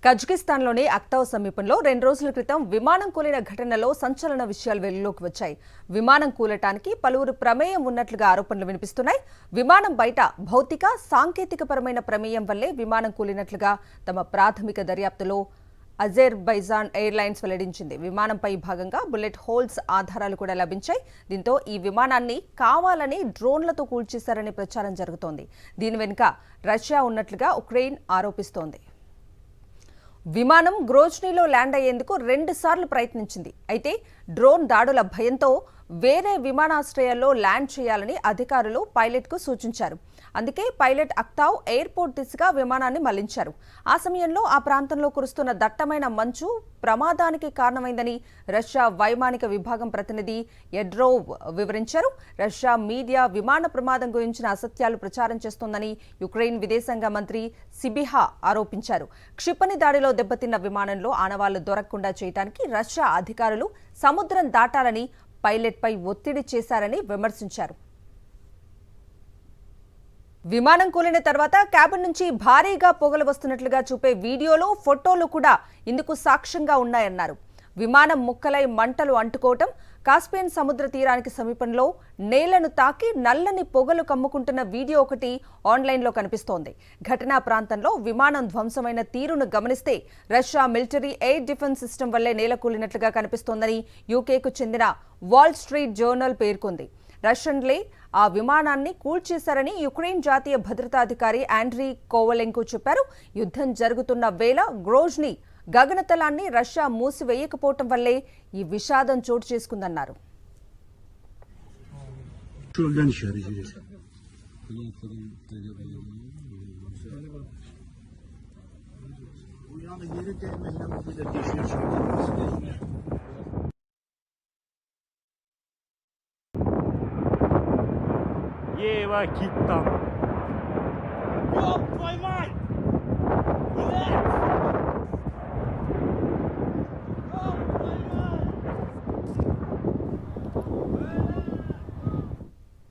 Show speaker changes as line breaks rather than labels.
కజకిస్తాన్లోని అక్తావ్ సమీపంలో 2 రోజుల క్రితం విమానం కూలిన ఘటనలో సంచలన విషయాలు వెలుగులోకి వచ్చాయి. విమానం కూలటానికి పలువురు ప్రమేయం ఉన్నట్లుగా ఆరోపణలు వినిపిస్తున్నాయి. విమానం బయట భౌతిక, సాంకేతికపరమైన ప్రమేయం వల్లే విమానం కూలినట్లుగా తమ ప్రాథమిక దర్యాప్తులో అజర్బైజాన్ ఎయిర్లైన్స్ వెల్లడించింది. విమానంపై భాగంగా బుల్లెట్ హోల్స్ ఆధారాలు కూడా లభించాయి. దీంతో ఈ విమానాన్ని కావాలని డ్రోన్లతో కూల్చేశారనే ప్రచారం జరుగుతోంది. దీని వెనుక రష్యా ఉన్నట్లుగా ఉక్రెయిన్ ఆరోపిస్తోంది. విమానం గ్రోజ్నీలో ల్యాండ్ అయ్యేందుకు 2 సార్లు ప్రయత్నించింది. అయితే డ్రోన్ దాడుల భయంతో వేరే విమానాశ్రయాల్లో ల్యాండ్ చేయాలని అధికారులు పైలట్కు సూచించారు. అందుకే పైలట్ అక్తావ్ ఎయిర్పోర్ట్ దిశగా విమానాన్ని మళ్లించారు. ఆ సమయంలో ఆ ప్రాంతంలో కురుస్తున్న దట్టమైన మంచు ప్రమాదానికి కారణమైందని రష్యా వైమానిక విభాగం ప్రతినిధి ఎడ్రోవ్ వివరించారు. రష్యా మీడియా విమాన ప్రమాదం గురించిన అసత్యాలు ప్రచారం చేస్తోందని యుక్రెయిన్ విదేశాంగ మంత్రి సిబిహా ఆరోపించారు. క్షిపణి దాడిలో దెబ్బతిన్న విమానంలో ఆనవాళ్లు దొరకకుండా చేయడానికి రష్యా అధికారులు సముద్రం దాటాలని పైలట్పై ఒత్తిడి చేశారని విమర్శించారు. విమానం కూలిన తర్వాత క్యాబిన్ నుంచి భారీగా పొగలు వస్తున్నట్లుగా చూపే వీడియోలు, ఫోటోలు కూడా ఇందుకు సాక్ష్యంగా ఉన్నాయన్నారు. విమానం ముక్కలై మంటలు అంటుకోవటం, కాస్పియన్ సముద్ర తీరానికి సమీపంలో నేలను తాకి నల్లని పొగలు కమ్ముకుంటున్న వీడియో ఒకటి ఆన్లైన్లో కనిపిస్తోంది. ఘటనా ప్రాంతంలో విమానం ధ్వంసమైన తీరును గమనిస్తే Russia military air defence system వల్లే నేలకూలినట్లుగా కనిపిస్తోందని యూకేకు చెందిన వాల్ స్ట్రీట్ జర్నల్ పేర్కొంది. రష్యన్లే ఆ విమానాన్ని కూల్చేశారని యుక్రెయిన్ జాతీయ భద్రతాధికారి ఆండ్రీ కోవలెంకో చెప్పారు. యుద్ధం జరుగుతున్న వేళ గ్రోజ్నీ గగనతలాన్ని రష్యా మూసివేయకపోవటం వల్లే ఈ విషాదం చోటు చేసుకుందన్నారు.
Eva Kittan.